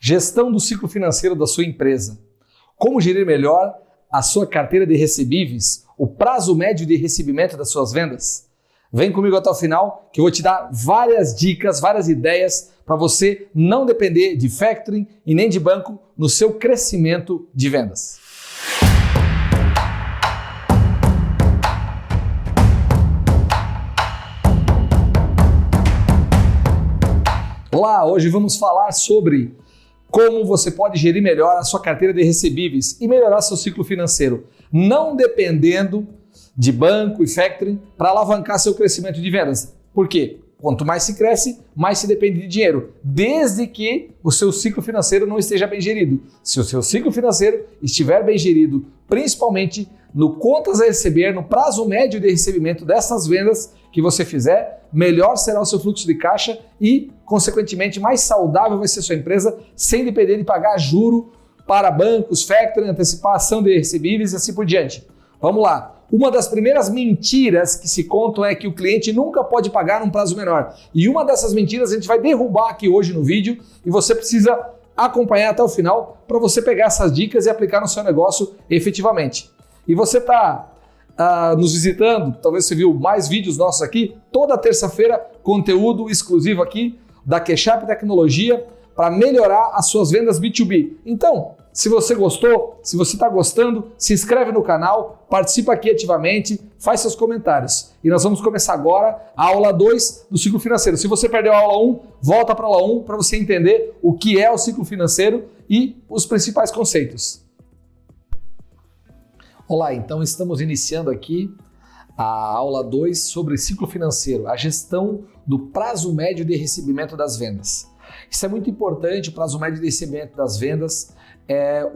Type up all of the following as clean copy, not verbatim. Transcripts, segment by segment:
Gestão do ciclo financeiro da sua empresa. Como gerir melhor a sua carteira de recebíveis, o prazo médio de recebimento das suas vendas? Vem comigo até o final que eu vou te dar várias dicas, várias ideias para você não depender de factoring e nem de banco no seu crescimento de vendas. Olá, hoje vamos falar sobre como você pode gerir melhor a sua carteira de recebíveis e melhorar seu ciclo financeiro, não dependendo de banco e factoring para alavancar seu crescimento de vendas. Por quê? Quanto mais se cresce, mais se depende de dinheiro, desde que o seu ciclo financeiro não esteja bem gerido. Se o seu ciclo financeiro estiver bem gerido, principalmente no contas a receber, no prazo médio de recebimento dessas vendas que você fizer, melhor será o seu fluxo de caixa e, consequentemente, mais saudável vai ser sua empresa, sem depender de pagar juro para bancos, factoring, antecipação de recebíveis e assim por diante. Vamos lá. Uma das primeiras mentiras que se contam é que o cliente nunca pode pagar num prazo menor. E uma dessas mentiras a gente vai derrubar aqui hoje no vídeo e você precisa acompanhar até o final para você pegar essas dicas e aplicar no seu negócio efetivamente. E você está nos visitando, talvez você viu mais vídeos nossos aqui, toda terça-feira, conteúdo exclusivo aqui da Keshap Tecnologia para melhorar as suas vendas B2B. Então, se você gostou, se você está gostando, se inscreve no canal, participa aqui ativamente, faz seus comentários. E nós vamos começar agora a aula 2 do ciclo financeiro. Se você perdeu a aula 1, volta para a aula 1 para você entender o que é o ciclo financeiro e os principais conceitos. Olá, então estamos iniciando aqui a aula 2 sobre ciclo financeiro, a gestão do prazo médio de recebimento das vendas. Isso é muito importante, o prazo médio de recebimento das vendas é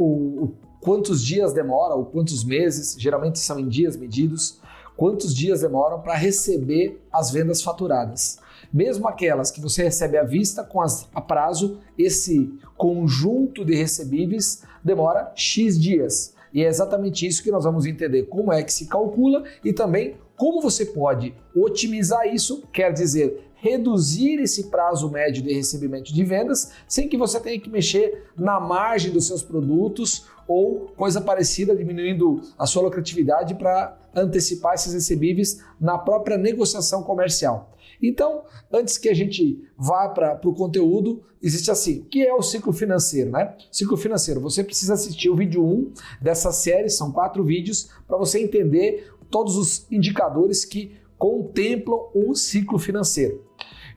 quantos dias demora ou quantos meses, geralmente são em dias medidos, quantos dias demoram para receber as vendas faturadas. Mesmo aquelas que você recebe à vista com a prazo, esse conjunto de recebíveis demora X dias. E é exatamente isso que nós vamos entender, como é que se calcula e também como você pode otimizar isso, quer dizer, reduzir esse prazo médio de recebimento de vendas sem que você tenha que mexer na margem dos seus produtos ou coisa parecida, diminuindo a sua lucratividade para antecipar esses recebíveis na própria negociação comercial. Então, antes que a gente vá para o conteúdo, existe assim, o que é o ciclo financeiro, né? Ciclo financeiro, você precisa assistir o vídeo 1 dessa série, são 4 vídeos, para você entender todos os indicadores que contemplam o ciclo financeiro.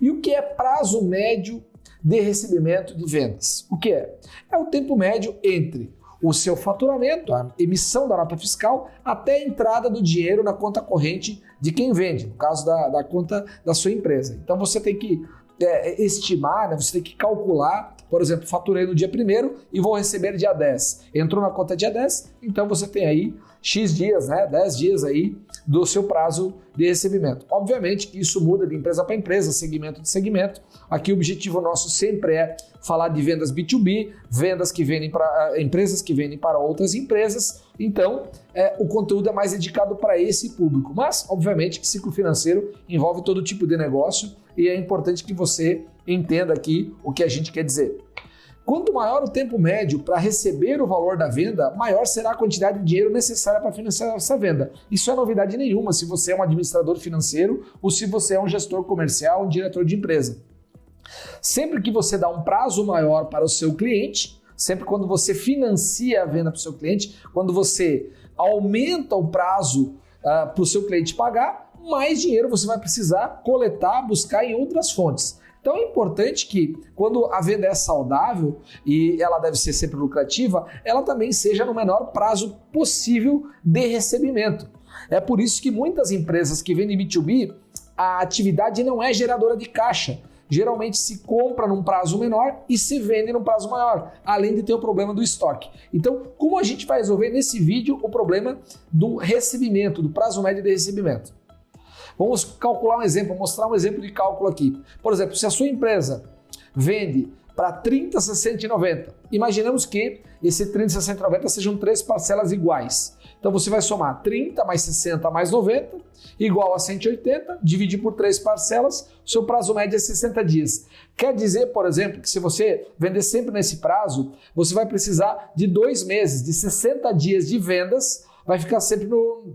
E o que é prazo médio de recebimento de vendas? O que é? É o tempo médio entre o seu faturamento, a emissão da nota fiscal, até a entrada do dinheiro na conta corrente de quem vende, no caso da conta da sua empresa. Então você tem que estimar, né? Você tem que calcular, por exemplo, faturei no dia 1º e vou receber dia 10. Entrou na conta dia 10, então você tem aí X dias, né? 10 dias aí do seu prazo de recebimento. Obviamente que isso muda de empresa para empresa, segmento de segmento. Aqui o objetivo nosso sempre é falar de vendas B2B, vendas que vendem para empresas que vendem para outras empresas. Então, o conteúdo é mais dedicado para esse público. Mas, obviamente, que ciclo financeiro envolve todo tipo de negócio e é importante que você entenda aqui o que a gente quer dizer. Quanto maior o tempo médio para receber o valor da venda, maior será a quantidade de dinheiro necessária para financiar essa venda. Isso é novidade nenhuma se você é um administrador financeiro ou se você é um gestor comercial, um diretor de empresa. Sempre que você dá um prazo maior para o seu cliente, sempre quando você financia a venda para o seu cliente, quando você aumenta o prazo para o seu cliente pagar, mais dinheiro você vai precisar coletar, buscar em outras fontes. Então é importante que quando a venda é saudável e ela deve ser sempre lucrativa, ela também seja no menor prazo possível de recebimento. É por isso que muitas empresas que vendem B2B, a atividade não é geradora de caixa. Geralmente se compra num prazo menor e se vende num prazo maior, além de ter o problema do estoque. Então, como a gente vai resolver nesse vídeo o problema do recebimento, do prazo médio de recebimento? Vamos calcular um exemplo, mostrar um exemplo de cálculo aqui. Por exemplo, se a sua empresa vende para 30, 60 e 90. Imaginemos que esse 30, 60 e 90 sejam 3 parcelas iguais. Então você vai somar 30 mais 60 mais 90, igual a 180, dividir por 3 parcelas, o seu prazo médio é 60 dias. Quer dizer, por exemplo, que se você vender sempre nesse prazo, você vai precisar de 2 meses, de 60 dias de vendas, vai ficar sempre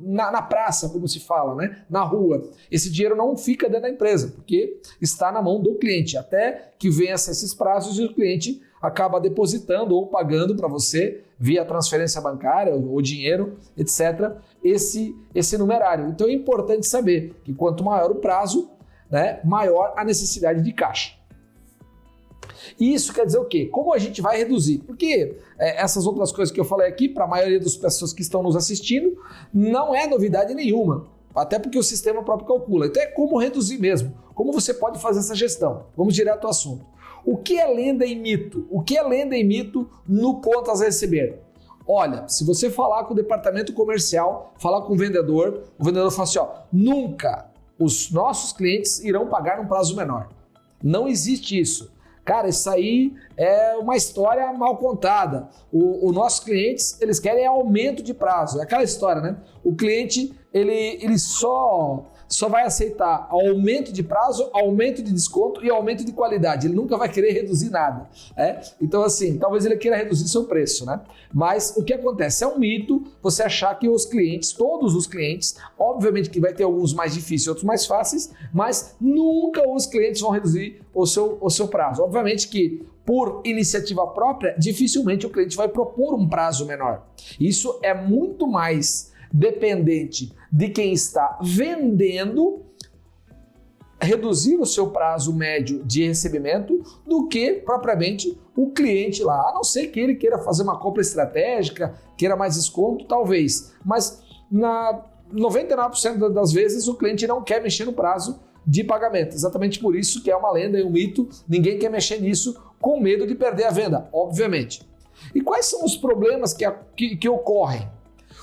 na praça, como se fala, né? Na rua. Esse dinheiro não fica dentro da empresa, porque está na mão do cliente, até que vença esses prazos e o cliente acaba depositando ou pagando para você via transferência bancária ou dinheiro, etc., esse numerário. Então é importante saber que quanto maior o prazo, né, maior a necessidade de caixa. E isso quer dizer o quê? Como a gente vai reduzir? Porque essas outras coisas que eu falei aqui, para a maioria das pessoas que estão nos assistindo, não é novidade nenhuma. Até porque o sistema próprio calcula. Então é como reduzir mesmo. Como você pode fazer essa gestão? Vamos direto ao assunto. O que é lenda e mito? O que é lenda e mito no contas a receber? Olha, se você falar com o departamento comercial, falar com o vendedor fala assim, ó, nunca os nossos clientes irão pagar num prazo menor. Não existe isso. Cara, isso aí é uma história mal contada. Os nossos clientes, eles querem aumento de prazo. É aquela história, né? O cliente, ele só vai aceitar aumento de prazo, aumento de desconto e aumento de qualidade. Ele nunca vai querer reduzir nada. Então, assim, talvez ele queira reduzir seu preço, né? Mas o que acontece? É um mito você achar que os clientes, todos os clientes, obviamente que vai ter alguns mais difíceis e outros mais fáceis, mas nunca os clientes vão reduzir o seu prazo. Obviamente que por iniciativa própria, dificilmente o cliente vai propor um prazo menor. Isso é muito mais dependente de quem está vendendo reduzir o seu prazo médio de recebimento do que propriamente o cliente lá. A não ser que ele queira fazer uma compra estratégica, queira mais desconto, talvez. Mas na 99% das vezes o cliente não quer mexer no prazo de pagamento. Exatamente por isso que é uma lenda e um mito. Ninguém quer mexer nisso com medo de perder a venda, obviamente. E quais são os problemas que ocorrem?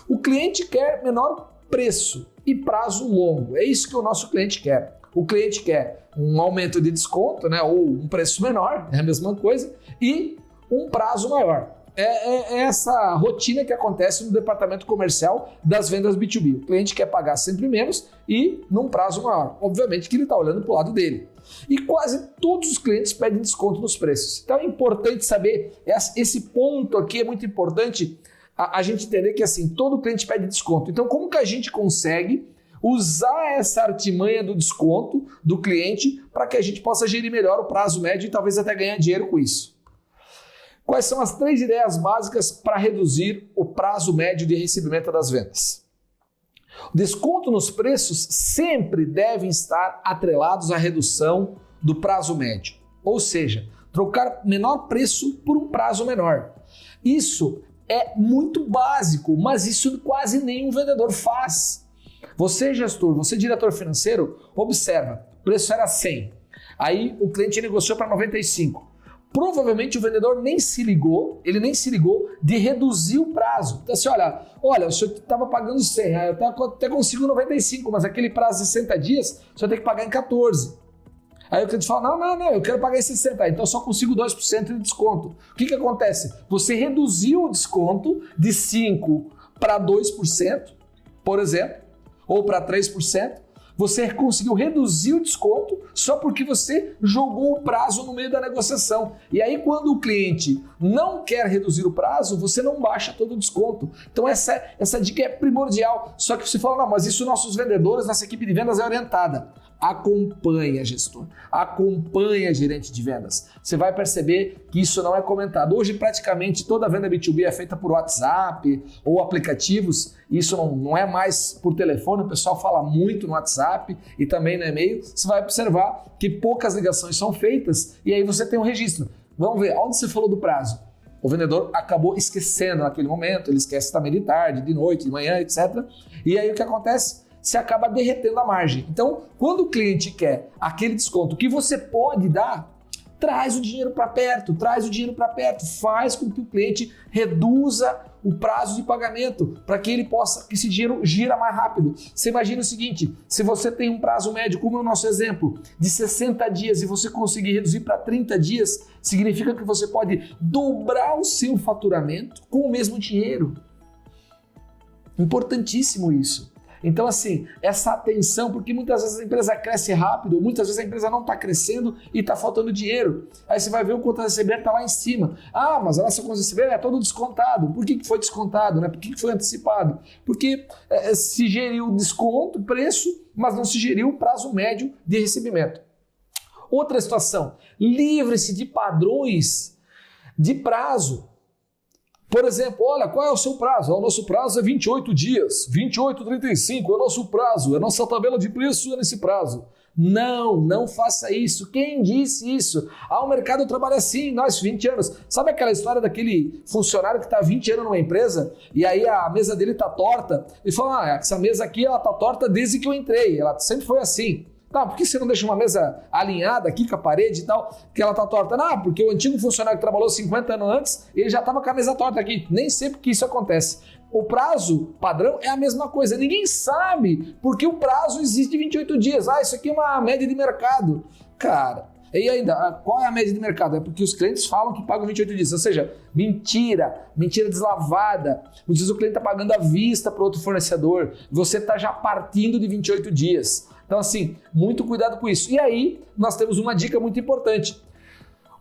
O cliente quer menor preço e prazo longo. É isso que o nosso cliente quer. O cliente quer um aumento de desconto, né, ou um preço menor, é a mesma coisa, e um prazo maior. É essa rotina que acontece no departamento comercial das vendas B2B. O cliente quer pagar sempre menos e num prazo maior. Obviamente que ele está olhando para o lado dele. E quase todos os clientes pedem desconto nos preços. Então é importante saber, esse ponto aqui é muito importante a gente entender que assim, todo cliente pede desconto. Então como que a gente consegue usar essa artimanha do desconto do cliente para que a gente possa gerir melhor o prazo médio e talvez até ganhar dinheiro com isso? Quais são as 3 ideias básicas para reduzir o prazo médio de recebimento das vendas? O desconto nos preços sempre devem estar atrelados à redução do prazo médio, ou seja, trocar menor preço por um prazo menor. Isso é muito básico, mas isso quase nenhum vendedor faz. Você, gestor, você, diretor financeiro, observa, o preço era 100, aí o cliente negociou para 95. Provavelmente o vendedor nem se ligou de reduzir o prazo. Então assim, olha, o senhor estava pagando 100, eu até consigo 95, mas aquele prazo de 60 dias, o senhor tem que pagar em 14. Aí o cliente fala, não, eu quero pagar em 60, então eu só consigo 2% de desconto. O que acontece? Você reduziu o desconto de 5% para 2%, por exemplo, ou para 3%, você conseguiu reduzir o desconto só porque você jogou o prazo no meio da negociação. E aí, quando o cliente não quer reduzir o prazo, você não baixa todo o desconto. Então, essa dica é primordial. Só que você fala, não, mas isso nossos vendedores, nossa equipe de vendas é orientada. Acompanha, gestor. Acompanha, gerente de vendas. Você vai perceber que isso não é comentado. Hoje, praticamente, toda a venda B2B é feita por WhatsApp ou aplicativos. Isso não é mais por telefone. O pessoal fala muito no WhatsApp e também no e-mail. Você vai observar que poucas ligações são feitas e aí você tem um registro. Vamos ver, onde você falou do prazo? O vendedor acabou esquecendo naquele momento. Ele esquece também de tarde, de noite, de manhã, etc. E aí o que acontece? Você acaba derretendo a margem. Então, quando o cliente quer aquele desconto que você pode dar, Traz o dinheiro para perto, faz com que o cliente reduza o prazo de pagamento para que ele possa, que esse dinheiro gira mais rápido. Você imagina o seguinte, se você tem um prazo médio, como é o nosso exemplo, de 60 dias e você conseguir reduzir para 30 dias, significa que você pode dobrar o seu faturamento com o mesmo dinheiro. Importantíssimo isso. Então, assim, essa atenção, porque muitas vezes a empresa cresce rápido, muitas vezes a empresa não está crescendo e está faltando dinheiro. Aí você vai ver o conta recebendo está lá em cima. Ah, mas a nossa conta recebendo é todo descontado. Por que foi descontado? Né? Por que foi antecipado? Porque se geriu o desconto, preço, mas não se geriu o prazo médio de recebimento. Outra situação, livre-se de padrões de prazo. Por exemplo, olha, qual é o seu prazo? O nosso prazo é 28 dias, 28, 35 é o nosso prazo, a nossa tabela de preço é nesse prazo. Não faça isso. Quem disse isso? O mercado trabalha assim, nós 20 anos. Sabe aquela história daquele funcionário que está 20 anos numa empresa e aí a mesa dele está torta? Ele fala, essa mesa aqui ela está torta desde que eu entrei, ela sempre foi assim. Tá, por que você não deixa uma mesa alinhada aqui com a parede e tal, que ela tá torta? Não, porque o antigo funcionário que trabalhou 50 anos antes, ele já estava com a mesa torta aqui. Nem sempre que isso acontece. O prazo padrão é a mesma coisa. Ninguém sabe porque o prazo existe de 28 dias. Isso aqui é uma média de mercado. Cara, e ainda, qual é a média de mercado? É porque os clientes falam que pagam 28 dias. Ou seja, mentira deslavada. Muitas vezes o cliente está pagando à vista para outro fornecedor. Você está já partindo de 28 dias. Então, assim, muito cuidado com isso. E aí, nós temos uma dica muito importante.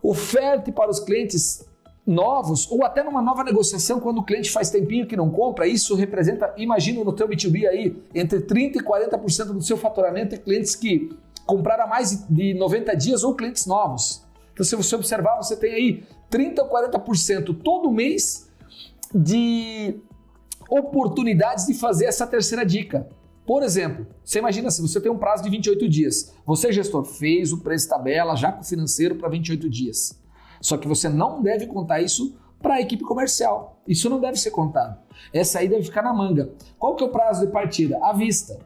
Oferte para os clientes novos, ou até numa nova negociação, quando o cliente faz tempinho que não compra, isso representa, imagina no teu B2B aí, entre 30% e 40% do seu faturamento é clientes que compraram há mais de 90 dias ou clientes novos. Então, se você observar, você tem aí 30% ou 40% todo mês de oportunidades de fazer essa terceira dica. Por exemplo, você imagina se você tem um prazo de 28 dias, você, gestor, fez o preço tabela já com o financeiro para 28 dias. Só que você não deve contar isso para a equipe comercial. Isso não deve ser contado. Essa aí deve ficar na manga. Qual que é o prazo de partida? À vista.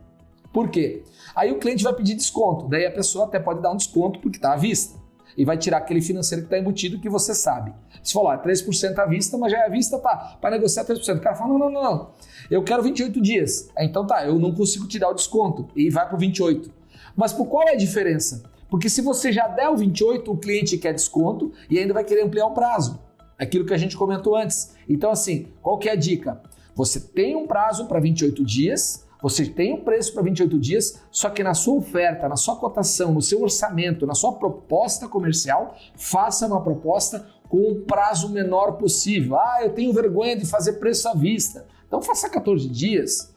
Por quê? Aí o cliente vai pedir desconto, daí a pessoa até pode dar um desconto porque está à vista. E vai tirar aquele financeiro que está embutido que você sabe. Você falou, 3% à vista, mas já é à vista, tá, para negociar 3%. O cara fala, não, eu quero 28 dias. Então tá, eu não consigo te dar o desconto. E vai para o 28. Mas por qual é a diferença? Porque se você já der o 28, o cliente quer desconto e ainda vai querer ampliar o prazo. Aquilo que a gente comentou antes. Então assim, qual que é a dica? Você tem um prazo para 28 dias, você tem um preço para 28 dias, só que na sua oferta, na sua cotação, no seu orçamento, na sua proposta comercial, faça uma proposta com o prazo menor possível. Eu tenho vergonha de fazer preço à vista. Então faça 14 dias.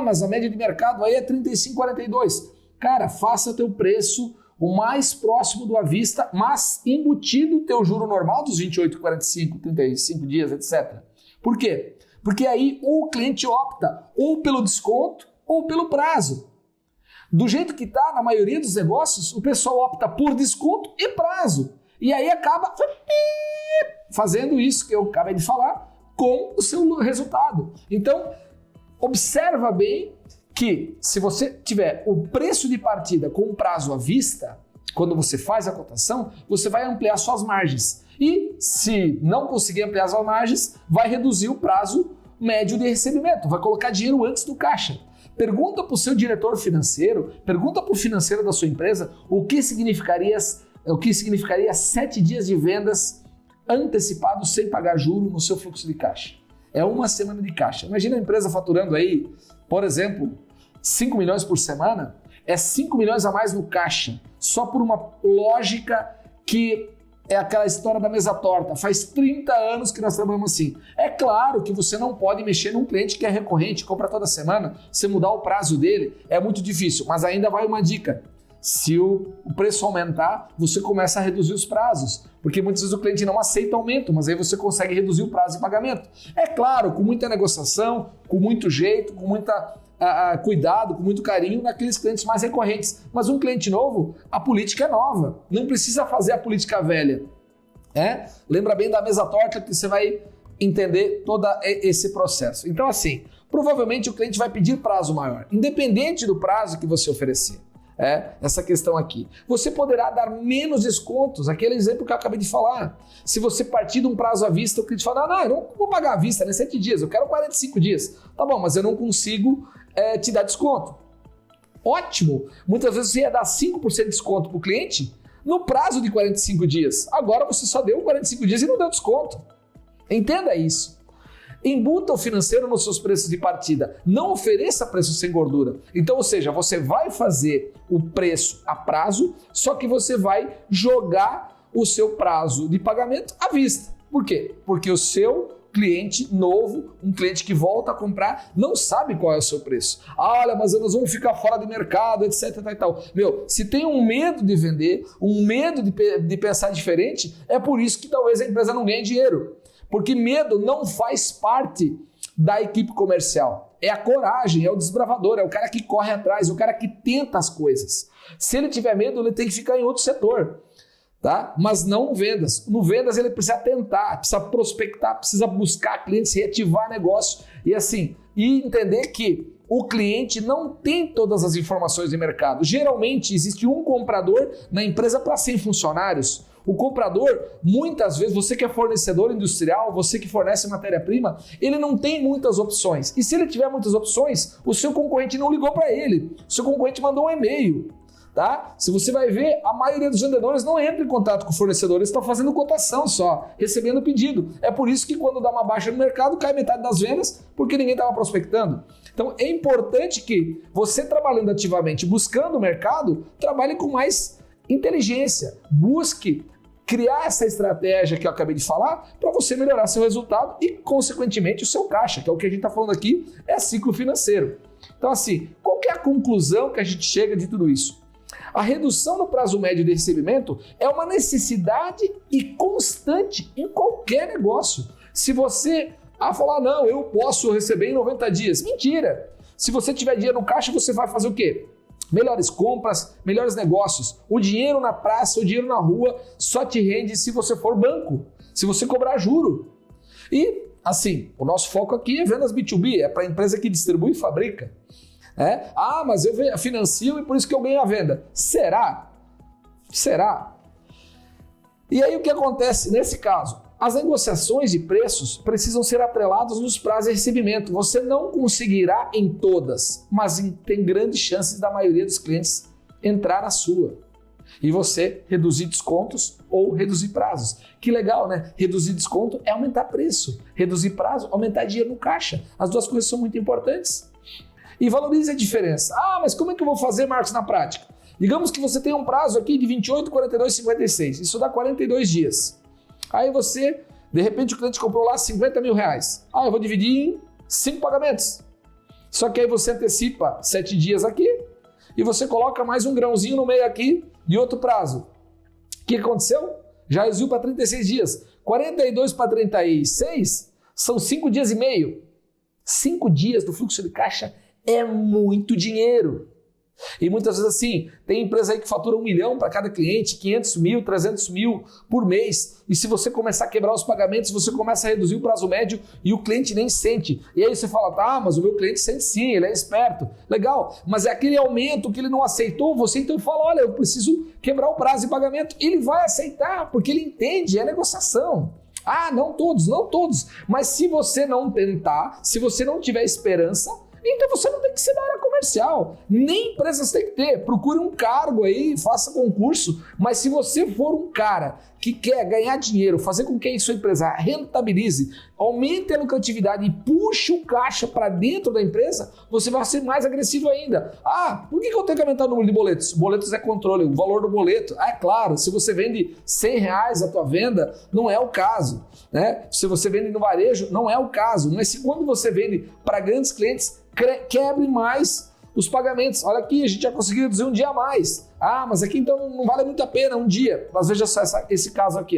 Mas a média de mercado aí é 35, 42. Cara, faça teu preço o mais próximo do à vista, mas embutido o teu juro normal dos 28, 45, 35 dias, etc. Por quê? Porque aí o cliente opta ou pelo desconto ou pelo prazo. Do jeito que está, na maioria dos negócios, o pessoal opta por desconto e prazo. E aí acaba fazendo isso que eu acabei de falar com o seu resultado. Então, observa bem que se você tiver o preço de partida com o prazo à vista, quando você faz a cotação, você vai ampliar suas margens. E se não conseguir ampliar as margens, vai reduzir o prazo médio de recebimento, vai colocar dinheiro antes do caixa. Pergunta para o seu diretor financeiro, pergunta para o financeiro da sua empresa o que significaria 7 dias de vendas antecipados sem pagar juro no seu fluxo de caixa. É uma semana de caixa. Imagina a empresa faturando aí, por exemplo, 5 milhões por semana, é 5 milhões a mais no caixa, só por uma lógica que é aquela história da mesa torta. Faz 30 anos que nós trabalhamos assim. É claro que você não pode mexer num cliente que é recorrente, compra toda semana, você mudar o prazo dele é muito difícil, mas ainda vai uma dica. Se o preço aumentar, você começa a reduzir os prazos, porque muitas vezes o cliente não aceita aumento, mas aí você consegue reduzir o prazo de pagamento. É claro, com muita negociação, com muito jeito, com muita cuidado, com muito carinho naqueles clientes mais recorrentes. Mas um cliente novo, a política é nova, não precisa fazer a política velha. Lembra bem da mesa torta que você vai entender todo esse processo. Então assim, provavelmente o cliente vai pedir prazo maior, independente do prazo que você oferecer. essa questão aqui. Você poderá dar menos descontos, aquele exemplo que eu acabei de falar. Se você partir de um prazo à vista, o cliente fala, não, eu não vou pagar à vista, né? 7 dias, eu quero 45 dias. Tá bom, mas eu não consigo te dar desconto. Ótimo! Muitas vezes você ia dar 5% de desconto para o cliente no prazo de 45 dias. Agora você só deu 45 dias e não deu desconto. Entenda isso. Embuta o financeiro nos seus preços de partida. Não ofereça preço sem gordura. Então, ou seja, você vai fazer o preço a prazo, só que você vai jogar o seu prazo de pagamento à vista. Por quê? Porque o seu cliente novo, um cliente que volta a comprar, não sabe qual é o seu preço. Olha, mas nós vamos ficar fora de mercado, etc. E tal. Meu, se tem um medo de vender, um medo de pensar diferente, é por isso que talvez a empresa não ganhe dinheiro. Porque medo não faz parte da equipe comercial. É a coragem, é o desbravador, é o cara que corre atrás, é o cara que tenta as coisas. Se ele tiver medo, ele tem que ficar em outro setor. Tá? Mas não no vendas. No vendas ele precisa tentar, precisa prospectar, precisa buscar clientes, reativar negócio e assim, e entender que o cliente não tem todas as informações de mercado. Geralmente existe um comprador na empresa para 100 funcionários. O comprador, muitas vezes, você que é fornecedor industrial, você que fornece matéria-prima, ele não tem muitas opções. E se ele tiver muitas opções, o seu concorrente não ligou para ele, o seu concorrente mandou um e-mail. Tá? Se você vai ver, a maioria dos vendedores não entra em contato com o fornecedor, eles estão fazendo cotação só, recebendo pedido. É por isso que quando dá uma baixa no mercado, cai metade das vendas, porque ninguém estava prospectando. Então é importante que você, trabalhando ativamente, buscando o mercado, trabalhe com mais inteligência, busque criar essa estratégia que eu acabei de falar para você melhorar seu resultado e, consequentemente, o seu caixa, que é o que a gente está falando aqui, é ciclo financeiro. Então assim, qual que é a conclusão que a gente chega de tudo isso? A redução no prazo médio de recebimento é uma necessidade e constante em qualquer negócio. Se você falar, não, eu posso receber em 90 dias. Mentira! Se você tiver dinheiro no caixa, você vai fazer o quê? Melhores compras, melhores negócios. O dinheiro na praça, o dinheiro na rua só te rende se você for banco, se você cobrar juro. E, assim, o nosso foco aqui é vendas B2B, é para a empresa que distribui e fabrica. Mas eu financio e por isso que eu ganho a venda. Será? Será? E aí o que acontece nesse caso? As negociações de preços precisam ser atreladas nos prazos de recebimento. Você não conseguirá em todas, mas tem grandes chances da maioria dos clientes entrar na sua. E você reduzir descontos ou reduzir prazos. Que legal, né? Reduzir desconto é aumentar preço. Reduzir prazo, aumentar dinheiro no caixa. As duas coisas são muito importantes. E valorize a diferença. Mas como é que eu vou fazer, Marcos, na prática? Digamos que você tem um prazo aqui de 28, 42, 56. Isso dá 42 dias. Aí você, de repente o cliente comprou lá 50 mil reais. Eu vou dividir em 5 pagamentos. Só que aí você antecipa 7 dias aqui e você coloca mais um grãozinho no meio aqui de outro prazo. O que aconteceu? Já reduziu para 36 dias. 42 para 36 são 5 dias e meio. 5 dias do fluxo de caixa é muito dinheiro. E muitas vezes assim, tem empresa aí que fatura 1 milhão para cada cliente, 500 mil, 300 mil por mês. E se você começar a quebrar os pagamentos, você começa a reduzir o prazo médio e o cliente nem sente. E aí você fala, mas o meu cliente sente sim, ele é esperto. Legal, mas é aquele aumento que ele não aceitou, você então fala, olha, eu preciso quebrar o prazo de pagamento. Ele vai aceitar, porque ele entende, é negociação. Não todos. Mas se você não tentar, se você não tiver esperança, então você não tem que ser da área comercial, nem empresas tem que ter. Procure um cargo aí, faça concurso, mas se você for um cara que quer ganhar dinheiro, fazer com que a sua empresa rentabilize, aumente a lucratividade e puxe o caixa para dentro da empresa, você vai ser mais agressivo ainda. Por que eu tenho que aumentar o número de boletos? Boletos é controle, o valor do boleto. É claro, se você vende 100 reais a tua venda, não é o caso. Né? Se você vende no varejo, não é o caso. Mas se quando você vende para grandes clientes, quebre mais os pagamentos. Olha aqui, a gente já conseguiu reduzir um dia a mais. Mas aqui então não vale muito a pena um dia. Mas veja só esse caso aqui,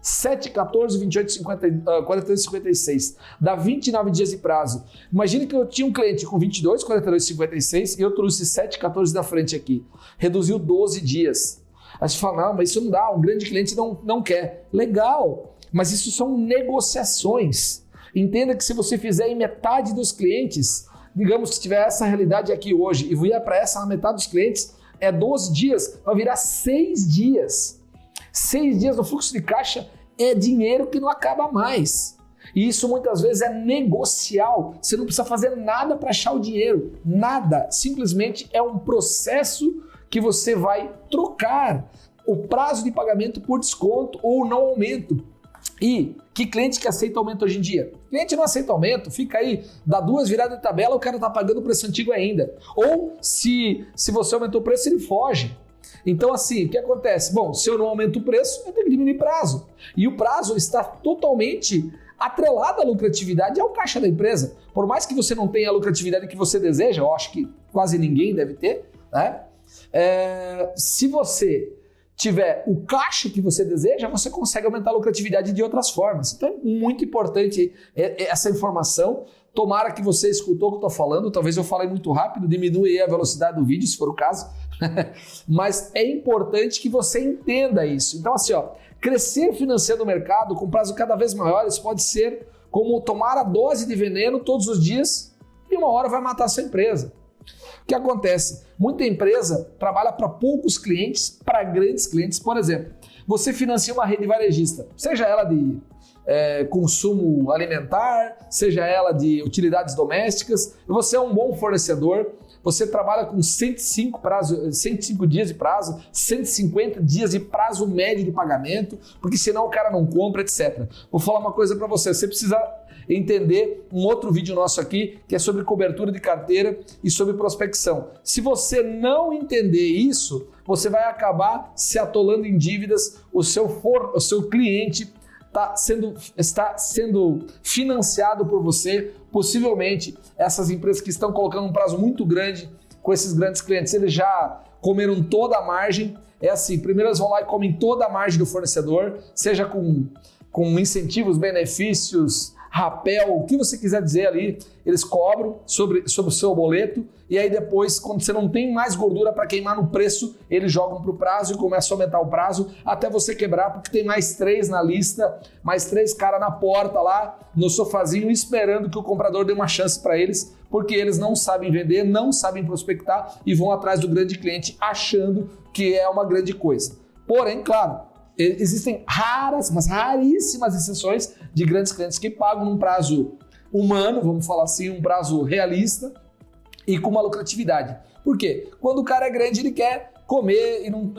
7, 14, 28, 50, 42, 56. Dá 29 dias de prazo. Imagine que eu tinha um cliente com 22, 42, 56 e eu trouxe 7, 14 na frente aqui. Reduziu 12 dias. Aí você fala, mas isso não dá, um grande cliente não quer. Legal, mas isso são negociações. Entenda que se você fizer em metade dos clientes, digamos que tiver essa realidade aqui hoje e vier para essa na metade dos clientes, é 12 dias, vai virar 6 dias. 6 dias no fluxo de caixa é dinheiro que não acaba mais. E isso muitas vezes é negocial. Você não precisa fazer nada para achar o dinheiro. Nada. Simplesmente é um processo que você vai trocar o prazo de pagamento por desconto ou não aumento. E que cliente que aceita aumento hoje em dia? Cliente não aceita aumento, fica aí, dá 2 viradas de tabela, o cara está pagando o preço antigo ainda. Ou se você aumentou o preço, ele foge. Então assim, o que acontece? Bom, se eu não aumento o preço, eu tenho que diminuir prazo. E o prazo está totalmente atrelado à lucratividade e ao caixa da empresa. Por mais que você não tenha a lucratividade que você deseja, eu acho que quase ninguém deve ter, né? Se você tiver o caixa que você deseja, você consegue aumentar a lucratividade de outras formas. Então é muito importante essa informação. Tomara que você escutou o que eu estou falando. Talvez eu falei muito rápido, diminui a velocidade do vídeo, se for o caso. Mas é importante que você entenda isso. Então assim, crescer financiando o mercado com prazo cada vez maiores pode ser como tomar a dose de veneno todos os dias e uma hora vai matar a sua empresa. O que acontece? Muita empresa trabalha para poucos clientes, para grandes clientes. Por exemplo, você financia uma rede varejista, seja ela de consumo alimentar, seja ela de utilidades domésticas, você é um bom fornecedor, você trabalha com 105 dias de prazo, 150 dias de prazo médio de pagamento, porque senão o cara não compra, etc. Vou falar uma coisa para você, você precisa entender um outro vídeo nosso aqui, que é sobre cobertura de carteira e sobre prospecção. Se você não entender isso, você vai acabar se atolando em dívidas, o seu cliente está sendo financiado por você. Possivelmente essas empresas que estão colocando um prazo muito grande com esses grandes clientes, eles já comeram toda a margem. É assim, primeiro eles vão lá e comem toda a margem do fornecedor, seja com incentivos, benefícios, rapel, o que você quiser dizer ali, eles cobram sobre o seu boleto, e aí depois, quando você não tem mais gordura para queimar no preço, eles jogam para o prazo e começam a aumentar o prazo até você quebrar, porque tem mais 3 na lista, mais 3 caras na porta lá, no sofazinho, esperando que o comprador dê uma chance para eles, porque eles não sabem vender, não sabem prospectar e vão atrás do grande cliente achando que é uma grande coisa. Porém, claro, existem mas raríssimas exceções de grandes clientes que pagam num prazo humano, vamos falar assim, um prazo realista e com uma lucratividade. Por quê? Quando o cara é grande, ele quer comer e não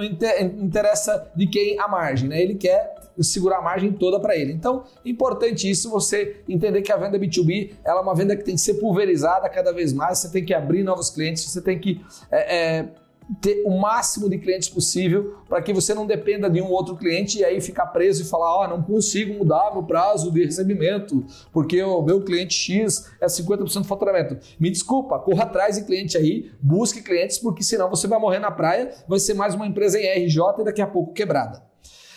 interessa de quem a margem, né? Ele quer segurar a margem toda para ele. Então, é importante isso, você entender que a venda B2B ela é uma venda que tem que ser pulverizada cada vez mais, você tem que abrir novos clientes, você tem que ter o máximo de clientes possível para que você não dependa de um outro cliente e aí ficar preso e falar, não consigo mudar meu prazo de recebimento porque o meu cliente X é 50% do faturamento. Me desculpa, corra atrás de cliente aí, busque clientes, porque senão você vai morrer na praia, vai ser mais uma empresa em RJ e daqui a pouco quebrada.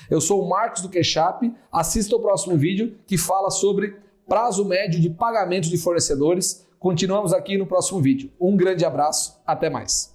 Eu sou o Marcos do Queixap, assista o próximo vídeo que fala sobre prazo médio de pagamento de fornecedores. Continuamos aqui no próximo vídeo. Um grande abraço, até mais.